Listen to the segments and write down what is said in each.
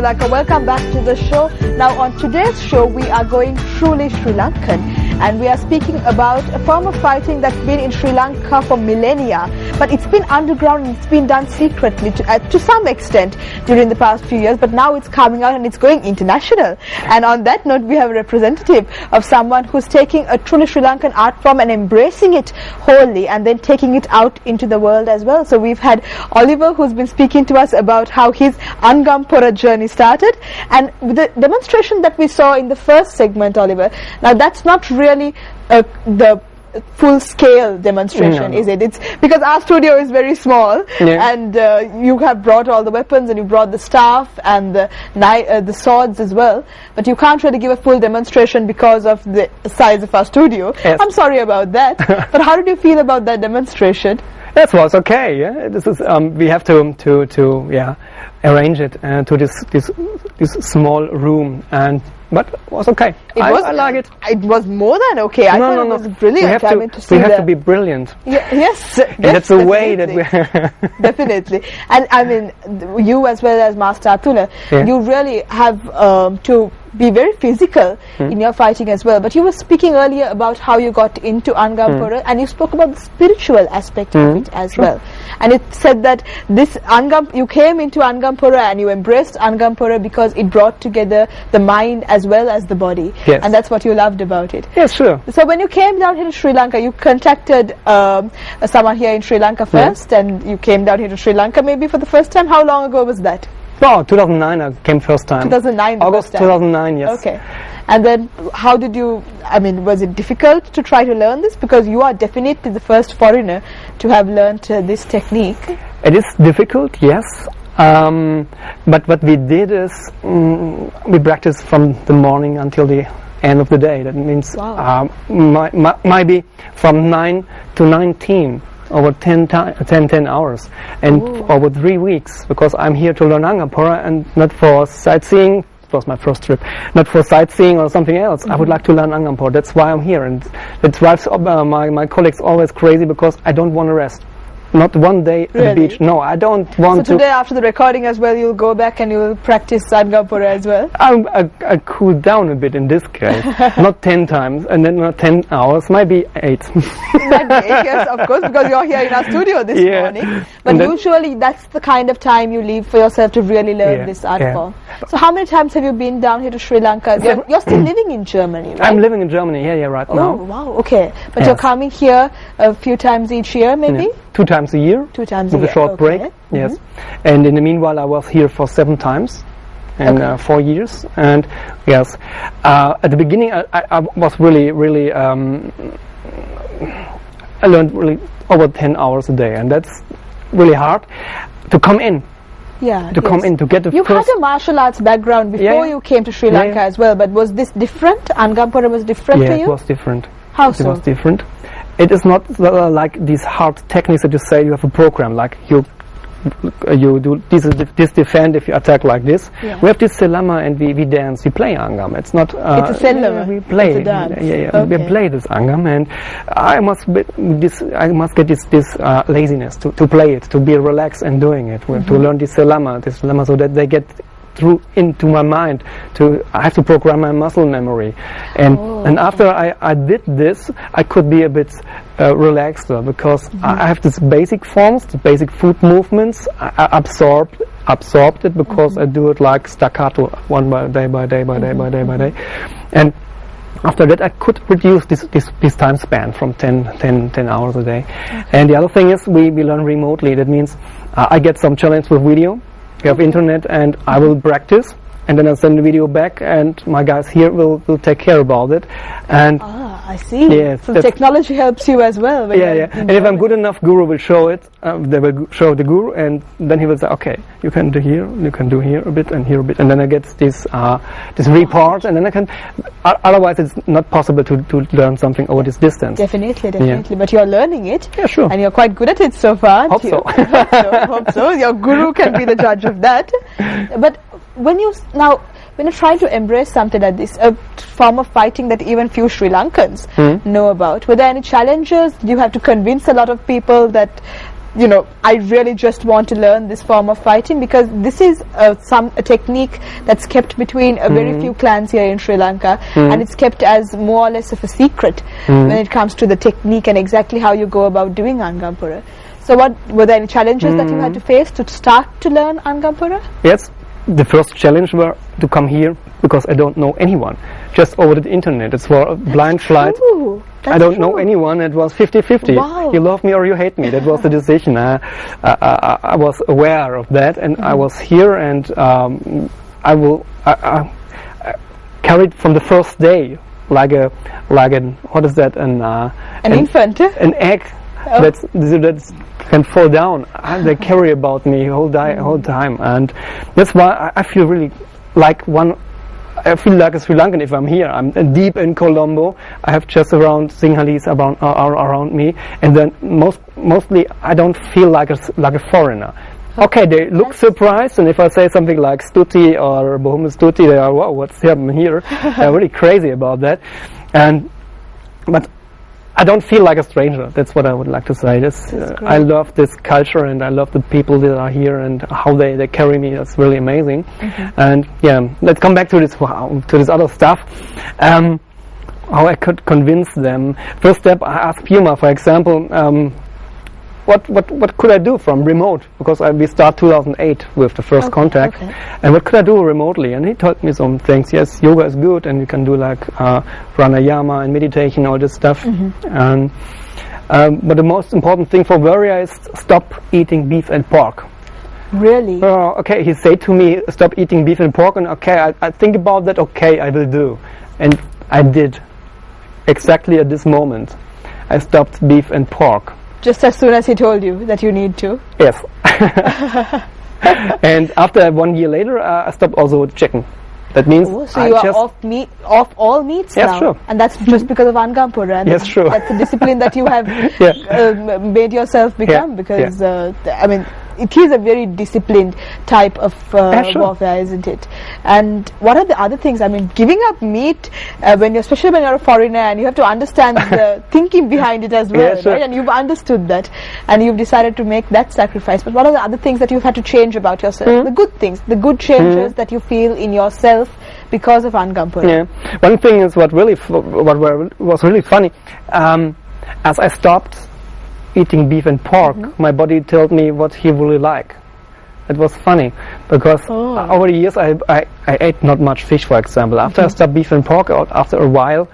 Lanka. Welcome back to the show. Now on today's show we are going truly Sri Lankan, and we are speaking about a form of fighting that's been in Sri Lanka for millennia, but it's been underground and it's been done secretly to some extent during the past few years, but now it's coming out and it's going international. And on that note, we have a representative of someone who's taking a truly Sri Lankan art form and embracing it wholly and then taking it out into the world as well. So we've had Olivier, who's been speaking to us about how his Angampora journey started, and the demonstration that we saw in the first segment, Olivier, now that's not really the full-scale demonstration, is it? It's because our studio is very small, and you have brought all the weapons and you brought the staff and the swords as well, but you can't really give a full demonstration because of the size of our studio. Yes. I'm sorry about that. But how did you feel about that demonstration? That was okay. Yeah, this is we have to arrange it to this small room, but it was okay. I like it. It was more than okay. I thought it was brilliant. We have to be brilliant. Yes, and that's the way that we definitely. And I mean, you as well as Master Atula, you really have to be very physical in your fighting as well. But you were speaking earlier about how you got into Angampora, and you spoke about the spiritual aspect of it as well. And it said that this you came into Angampora and you embraced Angampora because it brought together the mind as well as the body. Yes. And that's what you loved about it. Yes, sure. So when you came down here to Sri Lanka, you contacted someone here in Sri Lanka first, and you came down here to Sri Lanka maybe for the first time. How long ago was that? Oh, 2009 I came first time. 2009 August 2009, yes. Okay. And then how did you, I mean, was it difficult to try to learn this? Because you are definitely the first foreigner to have learned this technique. It is difficult, yes. But what we did is we practiced from the morning until the end of the day. That means maybe from 9 to 19. Over 10 hours, and over 3 weeks, because I'm here to learn Angampora and not for sightseeing. It was my first trip, not for sightseeing or something else. I would like to learn Angampora. That's why I'm here, and it drives my colleagues always crazy because I don't want to rest. Not one day at the beach. No, I don't want to. So today after the recording as well, you'll go back and you'll practice Angampora as well? I cool down a bit in this case. Not 10 times, and then not 10 hours, maybe 8. Yes, of course, because you're here in our studio this morning. But usually that's the kind of time you leave for yourself to really learn this art form. So how many times have you been down here to Sri Lanka? You're still living in Germany, right? I'm living in Germany, right now. Oh, wow, okay. But you're coming here a few times each year, maybe? 2 times a year. 2 times a year. With a short break, yes. And in the meanwhile, I was here for 7 times in 4 years. And yes, at the beginning, I was really, I learned really over 10 hours a day, and that's really hard to come in. Yeah, come in to get the You had a martial arts background before you came to Sri Lanka as well, but was this different? Angampora was different to you? Yeah, it was different. How so? It was different. It is not like these hard techniques that you say you have a program, like you do this defend if you attack like this. Yeah. We have this selama and we dance, we play Angam. It's not. It's a selama. We play. It's a dance. Okay. We play this Angam, and I must get this laziness to play it, to be relaxed and doing it, to learn this selama, so that they get through into my mind. I have to program my muscle memory, and after I did this, I could be a bit relaxed because I have these basic forms, the basic foot movements. I absorbed it because I do it like staccato, day by day, and after that I could reduce this time span from 10 hours a day. And the other thing is we learn remotely. That means I get some challenge with video. We have internet, and I will practice, and then I'll send the video back, and my guys here will take care about it. And I see. Yes, so the technology helps you as well. And if I'm good enough, Guru will show it. They will show the Guru, and then he will say, okay, you can do here, you can do here a bit, and here a bit, and then I get this report, and then I can. Otherwise, it's not possible to learn something over this distance. Definitely. But you're learning it. Yeah, sure. And you're quite good at it so far. Hope so. Hope so. Your Guru can be the judge of that. But when you're trying to embrace something like this, a form of fighting that even few Sri Lankans know about, were there any challenges? Did you have to convince a lot of people that you know, I really just want to learn this form of fighting, because this is a technique that's kept between a very few clans here in Sri Lanka, and it's kept as more or less of a secret when it comes to the technique and exactly how you go about doing Angampora. So were there any challenges that you had to face to start to learn Angampora? Yes, the first challenge were to come here because I don't know anyone, just over the internet. It's for a blind flight. I don't know anyone. It was 50-50. Wow. You love me or you hate me. That was the decision. I was aware of that, and I was here, and I carried from the first day like an what is that? An infant. An egg. Oh. That's can fall down. They carry about me whole time, and that's why I feel really like one. I feel like a Sri Lankan if I'm here. I'm deep in Colombo. I have just around Sinhalese around me, and then mostly I don't feel like a foreigner. Okay, they look surprised, and if I say something like Stuti or Bohum Stuti, they are, wow, what's happening here? They're really crazy about that, but I don't feel like a stranger. That's what I would like to say. I love this culture, and I love the people that are here and how they carry me. That's really amazing. And yeah, let's come back to this other stuff. How I could convince them. First step, I asked Puma, for example, what could I do from remote? Because we start 2008 with the first contact. And what could I do remotely? And he told me some things. Yes, yoga is good, and you can do like pranayama and meditation, all this stuff. But the most important thing for warrior is stop eating beef and pork. Really? Okay, he said to me, stop eating beef and pork, and okay, I think about that. Okay, I will do. And I did. Exactly at this moment, I stopped beef and pork. Just as soon as he told you that you need to? Yes. And after 1 year later, I stopped also chicken. That means so you are off all meats now? Yes, sure. And that's just because of Angampora? And yes, sure. That's a discipline that you have made yourself become, because I mean, it is a very disciplined type of warfare, isn't it? And what are the other things? I mean, giving up meat, especially when you're a foreigner, and you have to understand the thinking behind it as well, right? And you've understood that, and you've decided to make that sacrifice. But what are the other things that you've had to change about yourself? The good things, the good changes that you feel in yourself because of Angampora. Yeah. One thing is what was really funny. As I stopped eating beef and pork, my body told me what he really like. It was funny because over the years I ate not much fish, for example. After I stopped beef and pork, after a while,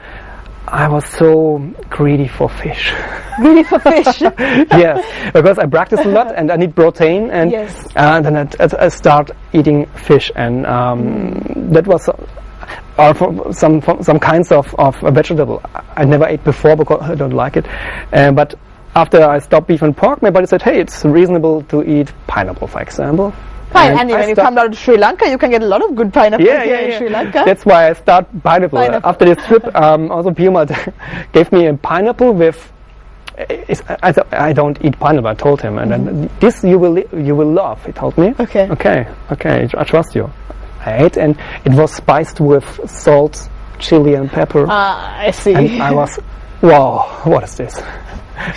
I was so greedy for fish. Greedy for fish? Yes, because I practice a lot and I need protein, and then I start eating fish, and that was some kinds of vegetable I never ate before because I don't like it, but after I stopped beef and pork, my body said, hey, it's reasonable to eat pineapple, for example. Fine, and when you come down to Sri Lanka, you can get a lot of good pineapple here in Sri Lanka. That's why I start pineapple. After this trip, also Puma gave me a pineapple with... I don't eat pineapple, I told him. And then, this you will love, he told me. Okay, I trust you. I ate, and it was spiced with salt, chili and pepper. I see. And I was, wow, what is this?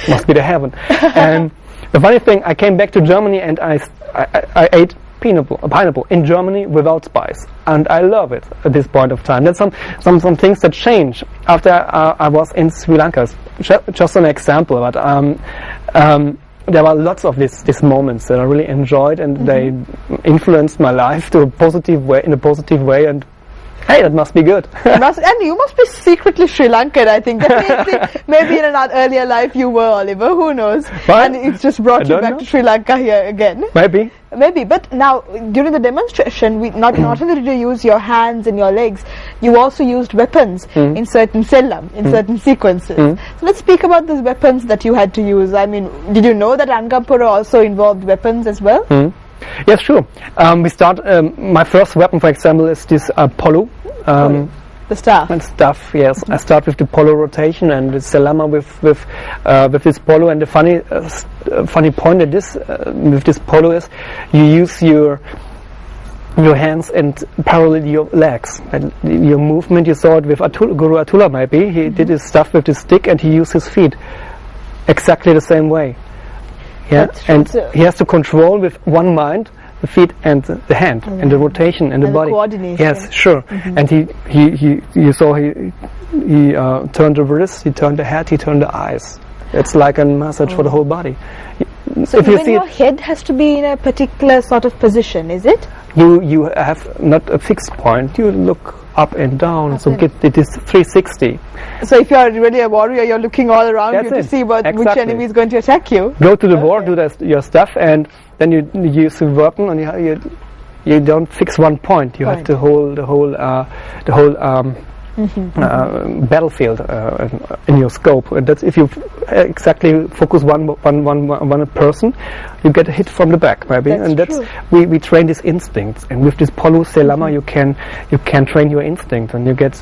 Must be the heaven. And the funny thing, I came back to Germany and I ate pineapple in Germany without spice, and I love it at this point of time. That's some things that change after I was in Sri Lanka. Just an example, but there were lots of these moments that I really enjoyed, and they influenced my life in a positive way, and hey, that must be good. And you must be secretly Sri Lankan, I think. Maybe in an earlier life you were, Oliver, who knows? But and it's just brought you back to Sri Lanka here again. Maybe, but now during the demonstration, not only did you use your hands and your legs, you also used weapons in certain sellam, in certain sequences. So let's speak about those weapons that you had to use. I mean, did you know that Angampora also involved weapons as well? Yes, sure. We start. My first weapon, for example, is this polo. The staff. And staff. Yes, I start with the polo rotation and the salama with this polo. And the funny point of this with this polo is you use your hands and parallel your legs. And your movement, you saw it with Guru Atula. Maybe he did his stuff with his stick and he used his feet exactly the same way. Yeah, That's true. and So- he has to control with one mind the feet and the hand and the rotation and the And the body. coordination. Yes, sure. And he you saw he turned the wrist, he turned the head, he turned the eyes. It's like a massage for the whole body. So if you even see your it, head has to be in a particular sort of position, is it? you have not a fixed point. You look up and down, so and- it is 360. So if you're really a warrior, you're looking all around That's you to it. see which Exactly. enemy is going to attack you. Go to the board, do your stuff, and then you use the weapon, and you don't fix one point. You have Point. to hold the whole battlefield in your scope. And that's if you exactly focus one person, you get a hit from the back, maybe. That's and that's true. we train these instincts, and with this Polu Selama, you can train your instinct, and you get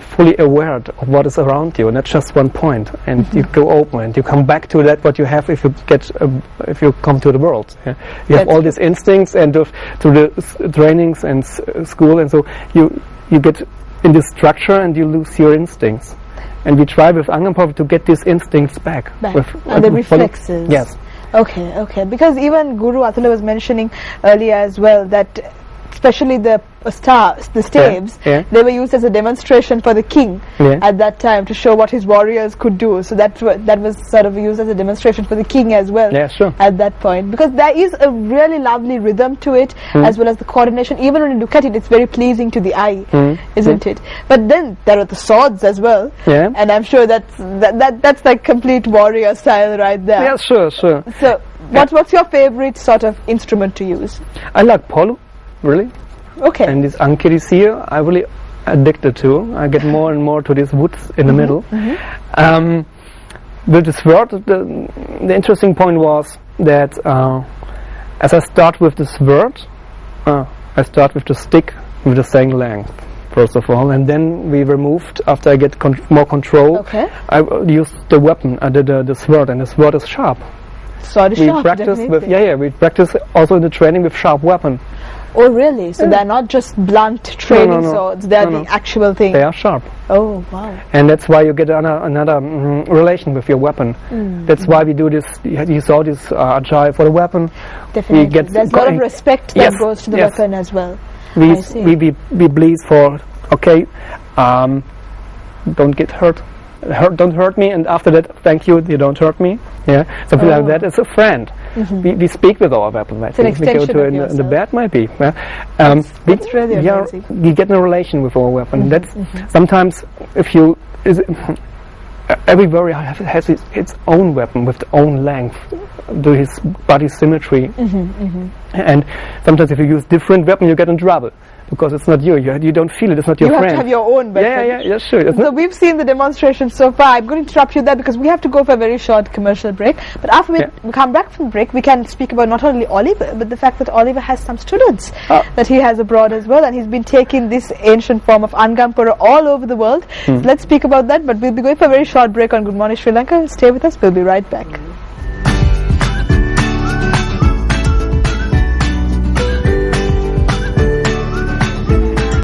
fully aware of what is around you, and not just one point. And you go open, and you come back to that what you have if you come to the world. Yeah? You have That's all these instincts, and to the trainings and school, and so you get in this structure and you lose your instincts. And we try with Angampora to get these instincts back. And the reflexes. Yes. Okay. Because even Guru Atula was mentioning earlier as well that especially the staves, Yeah. they were used as a demonstration for the king Yeah. at that time to show what his warriors could do. So that was sort of used as a demonstration for the king as well. Yeah, sure. At that point, because there is a really lovely rhythm to it, as well as the coordination. Even when you look at it, it's very pleasing to the eye, isn't it? But then there are the swords as well, Yeah. and I'm sure that's like complete warrior style right there. Yeah, sure. So, what's your favorite sort of instrument to use? I like Polu, really. Okay. And this Ankiris here, I really addicted to. I get more and more to these woods in the middle. With the sword, the interesting point was that as I start with the sword, I start with the stick with the same length, first of all, and then we removed, after I get more control, Okay. I used the weapon, the sword, and the sword is sharp. Sword is We sharp, practice with, definitely. we practice also in the training with sharp weapon. Oh, really? So they're not just blunt training no. swords; they're No, the actual thing. They are sharp. Oh, wow. And that's why you get another relation with your weapon. That's why we do this. You saw this agile for the weapon. Definitely. get There's a lot of respect that Yes, goes to the yes. weapon as well. We I see. we bleed for don't get hurt. Don't hurt me, and after that, thank you. You don't hurt me. Yeah, something like that. It's a friend. We speak with our weapon. an extension we go to of in the yourself. bed, maybe. Yeah. That's really amazing. We get a relation with our weapon. That's sometimes if you every warrior has its own weapon with its own length, to his body symmetry. And sometimes if you use different weapon, you get in trouble because it's not you. You don't feel it. It's not your You friend. have to have your own weapon. Yeah, sure. It's So not- we've seen the demonstration so far. I'm going to interrupt you there because we have to go for a very short commercial break. But after we come back from break, we can speak about not only Oliver, but the fact that Oliver has some students that he has abroad as well, and he's been taking this ancient form of Angampora all over the world. So let's speak about that, but we'll be going for a very short break on Good Morning Sri Lanka. Stay with us. We'll be right back.